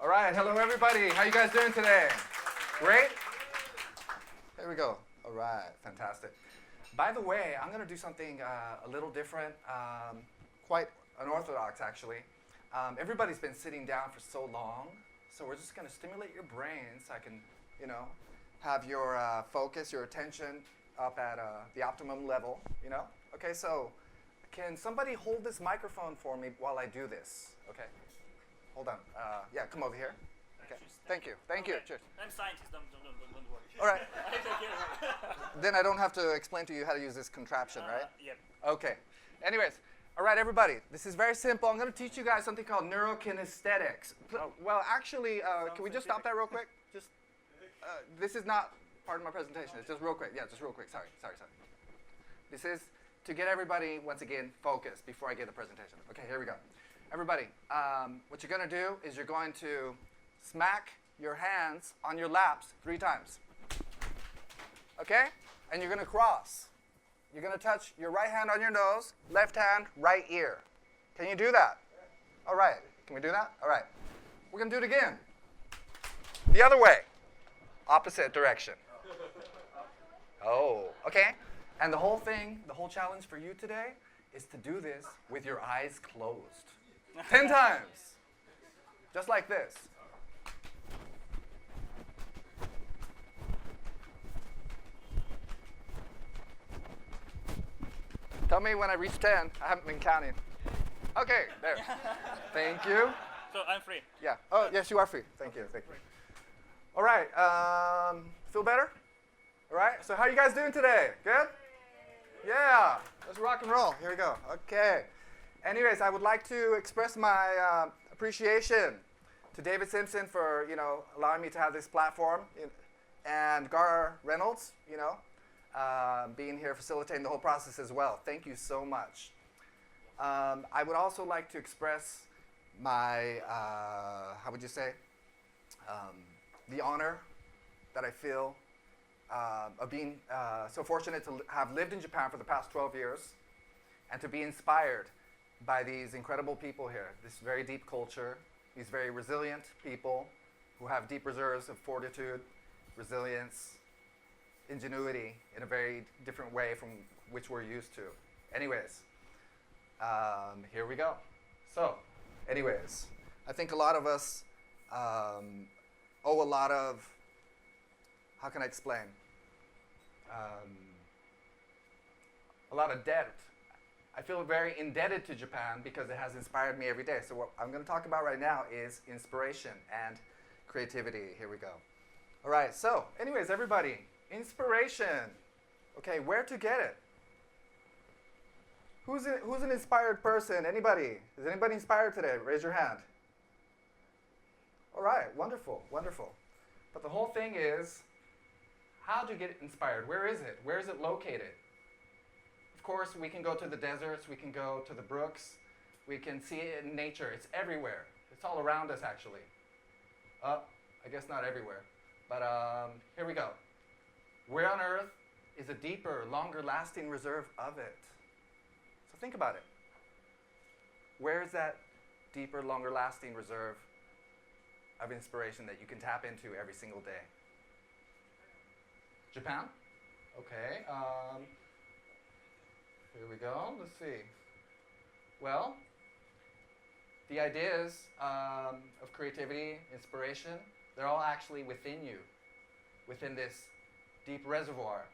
All right, hello everybody. How you guys doing today? Great? There we go. All right, fantastic. By the way, I'm going to do something a little different, quite unorthodox actually. Everybody's been sitting down for so long, so we're just going to stimulate your brain so I can, have your focus, your attention up at the optimum level, Okay, so can somebody hold this microphone for me while I do this? Okay. Hold on. Yeah, come over here. Okay. Thank you. Thank you. Cheers. I'm scientist. Don't worry. All right. I take care of it. Then I don't have to explain to you how to use this contraption, right? Yep. Okay. Anyways, all right, everybody. This is very simple. I'm going to teach you guys something called neurokinesthetics. Well, actually, can we just stop that real quick? Just. This is not part of my presentation. It's just real quick. Yeah, just real quick. Sorry. This is to get everybody, once again, focused before I get the presentation. Okay, here we go. Everybody, what you're going to do is you're going to smack your hands on your laps 3 times. Okay? And you're going to cross. You're going to touch your right hand on your nose, left hand, right ear. Can you do that? All right. Can we do that? All right. We're going to do it again. The other way. Opposite direction. Oh, okay. And the whole thing, the whole challenge for you today is to do this with your eyes closed. 10 times. Just like this. Tell me when I reach 10. I haven't been counting. Okay, there. Thank you. So I'm free. Yeah. Oh, yes, you are free. Thank you. All right. Feel better? All right. So how are you guys doing today? Good? Yeah. Let's rock and roll. Here we go. Okay. Anyways, I would like to express my appreciation to David Simpson for, allowing me to have this platform, and Gar Reynolds, being here facilitating the whole process as well. Thank you so much. I would also like to express my, the honor that I feel of being so fortunate to have lived in Japan for the past 12 years and to be inspired by these incredible people here, this very deep culture, these very resilient people who have deep reserves of fortitude, resilience, ingenuity in a very different way from which we're used to. Anyways, here we go. So, anyways, I think a lot of us owe a lot of, how can I explain? A lot of debt. I feel very indebted to Japan because it has inspired me every day. So what I'm going to talk about right now is inspiration and creativity. Here we go. All right, so anyways, everybody, inspiration. Okay, where to get it? Who's an inspired person? Anybody? Is anybody inspired today? Raise your hand. All right, wonderful. But the whole thing is, how to get inspired? Where is it? Where is it located? Of course, we can go to the deserts, we can go to the brooks, we can see it in nature. It's everywhere. It's all around us, actually. I guess not everywhere. But here we go. Where on earth is a deeper, longer-lasting reserve of it? So think about it. Where is that deeper, longer-lasting reserve of inspiration that you can tap into every single day? Japan? Okay. Here we go. Let's see. Well, the ideas of creativity, inspiration, they're all actually within you, within this deep reservoir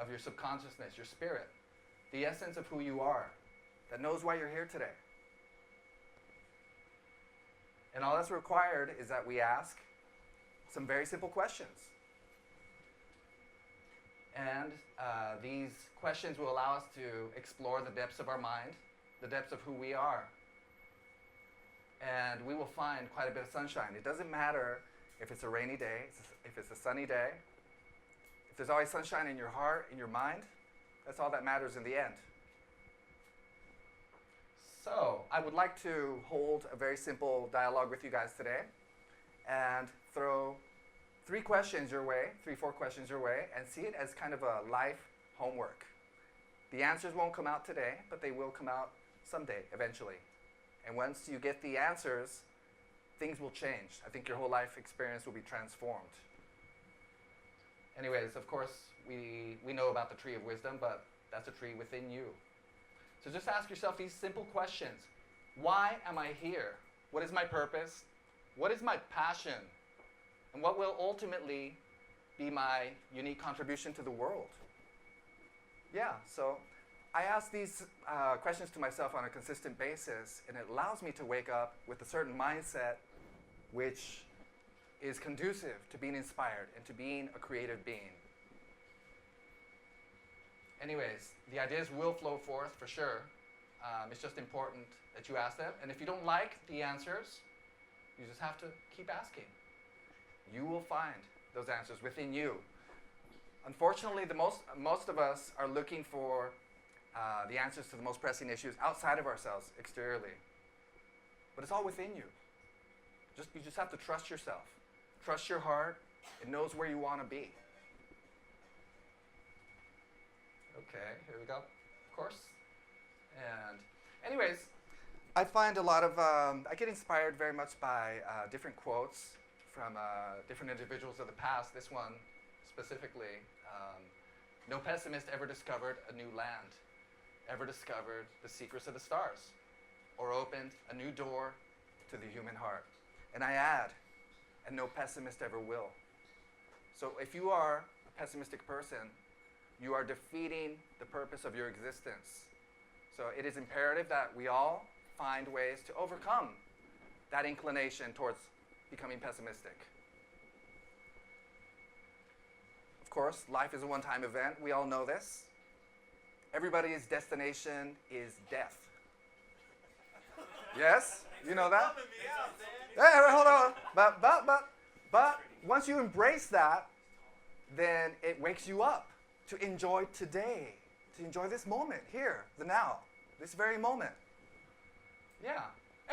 of your subconsciousness, your spirit, the essence of who you are, that knows why you're here today. And all that's required is that we ask some very simple questions. And these questions will allow us to explore the depths of our mind, the depths of who we are. And we will find quite a bit of sunshine. It doesn't matter if it's a rainy day, if it's a sunny day. If there's always sunshine in your heart, in your mind, that's all that matters in the end. So I would like to hold a very simple dialogue with you guys today and throw 3 questions your way, 3-4 questions your way, and see it as kind of a life homework. The answers won't come out today, but they will come out someday, eventually. And once you get the answers, things will change. I think your whole life experience will be transformed. Anyways, of course, we know about the tree of wisdom, but that's a tree within you. So just ask yourself these simple questions. Why am I here? What is my purpose? What is my passion? And what will ultimately be my unique contribution to the world? Yeah, so I ask these questions to myself on a consistent basis, and it allows me to wake up with a certain mindset which is conducive to being inspired and to being a creative being. Anyways, the ideas will flow forth for sure. It's just important that you ask them. And if you don't like the answers, you just have to keep asking. You will find those answers within you. Unfortunately, most of us are looking for the answers to the most pressing issues outside of ourselves, exteriorly. But it's all within you. You just have to trust yourself. Trust your heart. It knows where you want to be. Okay, here we go, of course. And anyways, I find a lot of, I get inspired very much by different quotes from different individuals of the past. This one specifically, no pessimist ever discovered a new land, ever discovered the secrets of the stars, or opened a new door to the human heart. And I add, and no pessimist ever will. So if you are a pessimistic person, you are defeating the purpose of your existence. So it is imperative that we all find ways to overcome that inclination towards becoming pessimistic. Of course, life is a one-time event. We all know this. Everybody's destination is death. Yes? You know that? Hey, hold on. But once you embrace that, then it wakes you up to enjoy today, to enjoy this moment here, the now, this very moment. Yeah.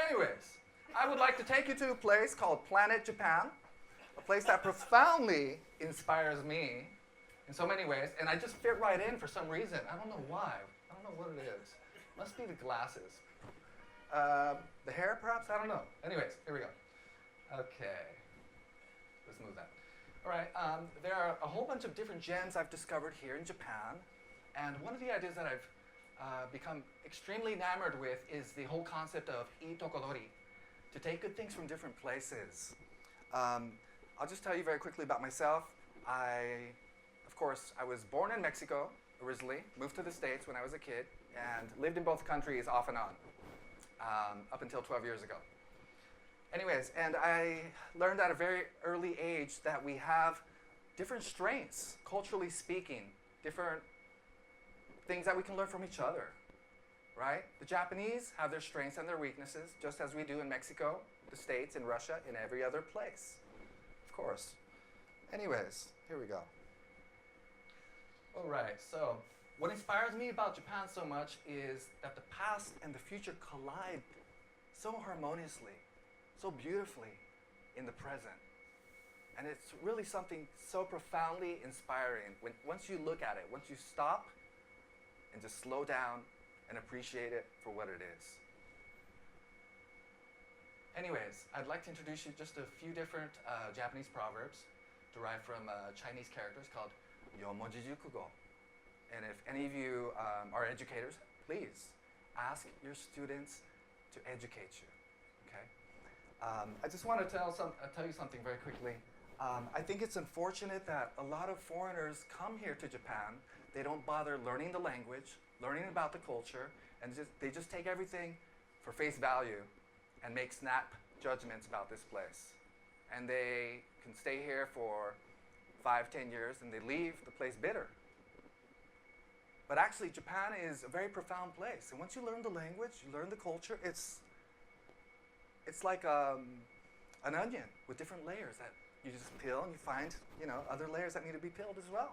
Anyways, I would like to take you to a place called Planet Japan, a place that profoundly inspires me in so many ways, and I just fit right in for some reason. I don't know why. I don't know what it is. Must be the glasses. The hair, perhaps? I don't know. Anyways, here we go. Okay. Let's move that. All right. There are a whole bunch of different gems I've discovered here in Japan, and one of the ideas that I've become extremely enamored with is the whole concept of itokodori, to take good things from different places. I'll just tell you very quickly about myself. Of course, I was born in Mexico originally, moved to the States when I was a kid, and lived in both countries off and on, up until 12 years ago. Anyways, and I learned at a very early age that we have different strengths, culturally speaking, different things that we can learn from each other, right? The Japanese have their strengths and their weaknesses, just as we do in Mexico, the States, in Russia, and every other place, of course. Anyways, here we go. All right, so what inspires me about Japan so much is that the past and the future collide so harmoniously, so beautifully in the present. And it's really something so profoundly inspiring once you look at it, once you stop and just slow down and appreciate it for what it is. Anyways, I'd like to introduce you just a few different Japanese proverbs derived from Chinese characters called Yomonji Jukugo. And if any of you are educators, please ask your students to educate you. Okay? I just want to tell you something very quickly. I think it's unfortunate that a lot of foreigners come here to Japan. They don't bother learning the language, learning about the culture, and they just take everything for face value and make snap judgments about this place. And they can stay here for 5, 10 years, and they leave the place bitter. But actually, Japan is a very profound place. And once you learn the language, you learn the culture, it's like an onion with different layers that you just peel, and you find, other layers that need to be peeled as well.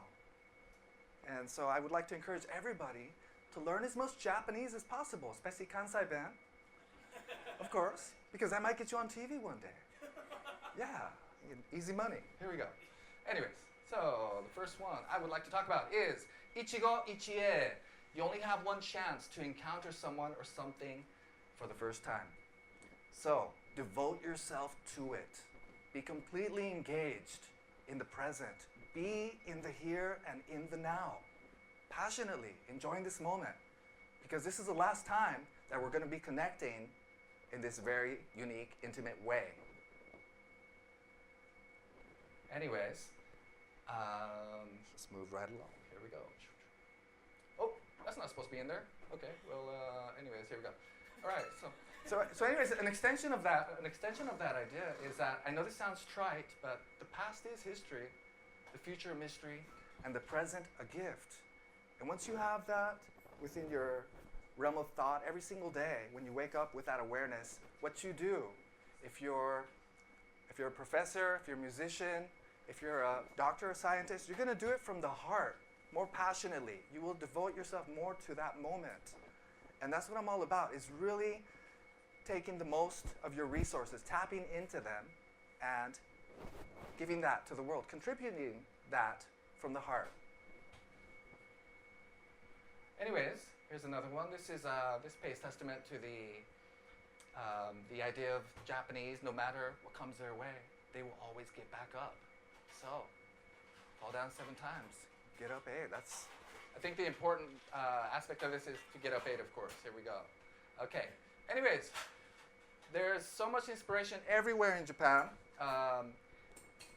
And so I would like to encourage everybody to learn as much Japanese as possible, especially Kansai Ben, of course, because that might get you on TV one day. Yeah, easy money. Here we go. Anyways, so the first one I would like to talk about is Ichigo Ichie. You only have one chance to encounter someone or something for the first time. So Devote yourself to it. Be completely engaged in the present. Be in the here and in the now. Passionately enjoying this moment. Because this is the last time that we're going to be connecting in this very unique, intimate way. Anyways, let's move right along. Here we go. Oh, that's not supposed to be in there. Okay, well, anyways, here we go. All right, so anyways, an extension of that idea is that, I know this sounds trite, but the past is history, the future a mystery, and the present a gift. And once you have that within your realm of thought every single day, when you wake up with that awareness, what you do, if you're a professor, if you're a musician, if you're a doctor or scientist, you're going to do it from the heart, more passionately. You will devote yourself more to that moment. And that's what I'm all about, is really taking the most of your resources, tapping into them, and giving that to the world, contributing that from the heart. Anyways, here's another one. This pays testament to the idea of Japanese, no matter what comes their way, they will always get back up. So, fall down 7 times, get up 8. I think the important aspect of this is to get up 8, of course. Here we go. Okay. Anyways, there's so much inspiration everywhere in Japan.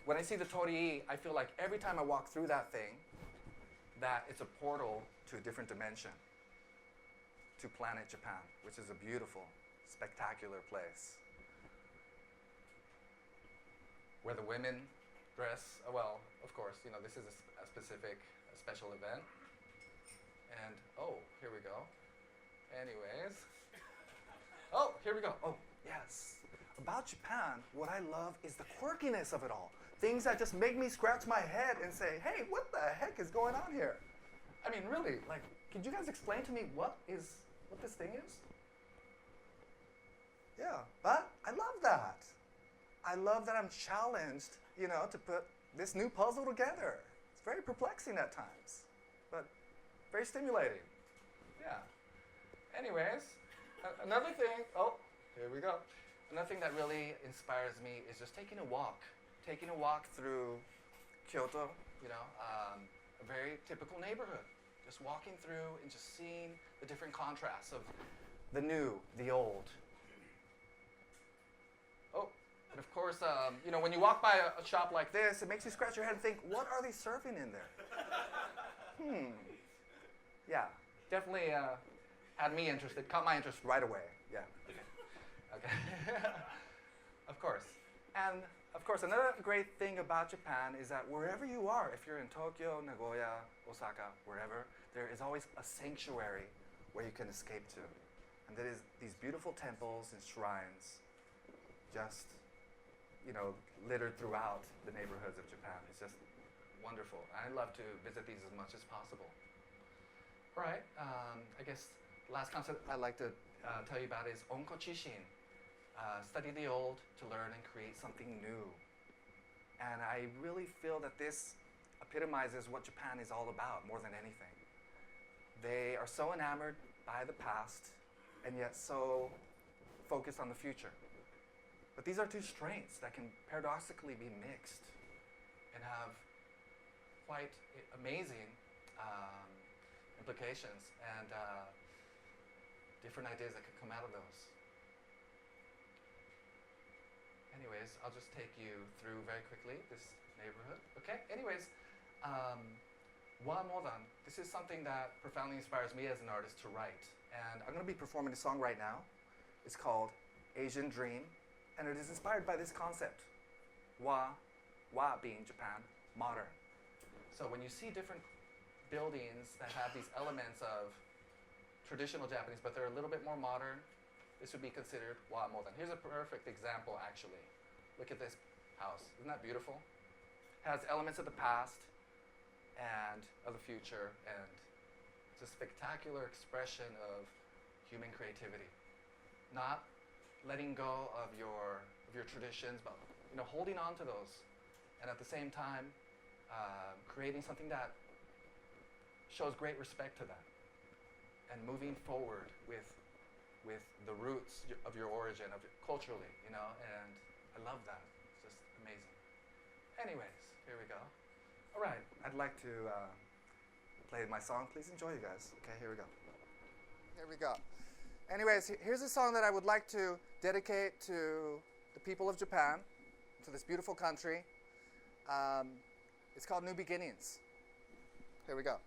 When I see the torii, I feel like every time I walk through that thing, that it's a portal to a different dimension, to planet Japan, which is a beautiful, spectacular place, where the women dress, well, of course, this is a special event. And, oh, here we go. Anyways. Oh, here we go. Oh, yes. About Japan, what I love is the quirkiness of it all. Things that just make me scratch my head and say, hey, what the heck is going on here? I mean, really, could you guys explain to me what this thing is? Yeah, but I love that. I love that I'm challenged, to put this new puzzle together. It's very perplexing at times, but very stimulating. Yeah. Anyways, another thing, oh, here we go. Another thing that really inspires me is just taking a walk through Kyoto, a very typical neighborhood. Just walking through and just seeing the different contrasts of the new, the old. Oh, and of course, when you walk by a shop like this, it makes you scratch your head and think, what are they serving in there? Yeah, definitely had me interested, caught my interest right away. Yeah, okay. Of course. And of course, another great thing about Japan is that wherever you are, if you're in Tokyo, Nagoya, Osaka, wherever, there is always a sanctuary where you can escape to. And that is these beautiful temples and shrines just, littered throughout the neighborhoods of Japan. It's just wonderful. I love to visit these as much as possible. All right, I guess the last concept I'd like to tell you about is onkochishin. Study the old to learn and create something new. And I really feel that this epitomizes what Japan is all about more than anything. They are so enamored by the past and yet so focused on the future. But these are two strengths that can paradoxically be mixed and have quite amazing implications and different ideas that could come out of those. Anyways, I'll just take you through very quickly this neighborhood. Okay, anyways, Modan, this is something that profoundly inspires me as an artist to write. And I'm going to be performing a song right now. It's called Asian Dream, and it is inspired by this concept. Wa being Japan, modern. So when you see different buildings that have these elements of traditional Japanese, but they're a little bit more modern, this would be considered wa modan. Here's a perfect example, actually. Look at this house. Isn't that beautiful? It has elements of the past and of the future, and it's a spectacular expression of human creativity. Not letting go of your traditions, but holding on to those, and at the same time creating something that shows great respect to that, and moving forward with with the roots of your origin, culturally, and I love that. It's just amazing. Anyways, here we go. All right, I'd like to play my song. Please enjoy, you guys. Okay, here we go. Here we go. Anyways, here's a song that I would like to dedicate to the people of Japan, to this beautiful country. It's called New Beginnings. Here we go.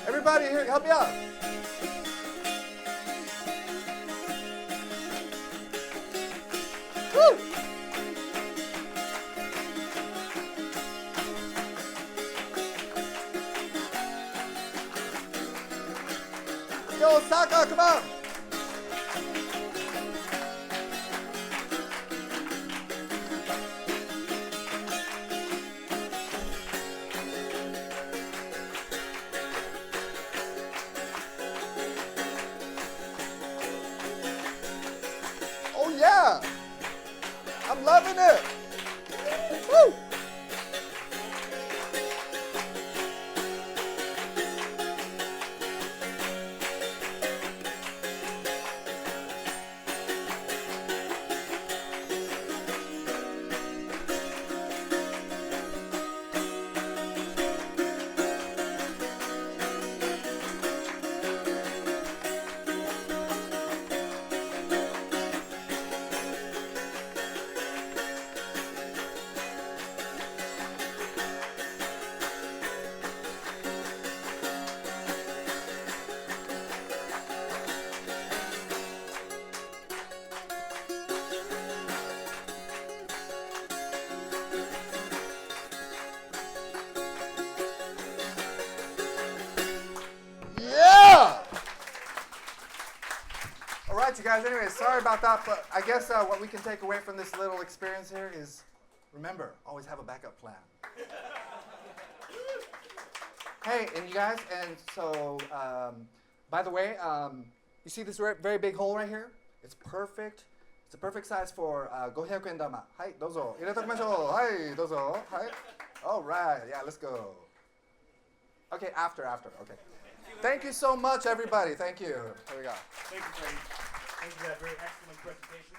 Everybody here, help me out. Woo! Yo, Osaka, come on. Yeah, I'm loving it. Woo. All right, you guys. Anyway, sorry about that, but I guess what we can take away from this little experience here is, remember, always have a backup plan. Hey, and you guys, and so, by the way, you see this very big hole right here? It's perfect. It's a perfect size for 500円玉. はい、どうぞ。入れておきましょう。はい、どうぞ。はい。All right, yeah, let's go. Okay, after, okay. Thank you so much, everybody. Thank you. Here we go. Thank you, Freddie. Thank you for that very excellent presentation.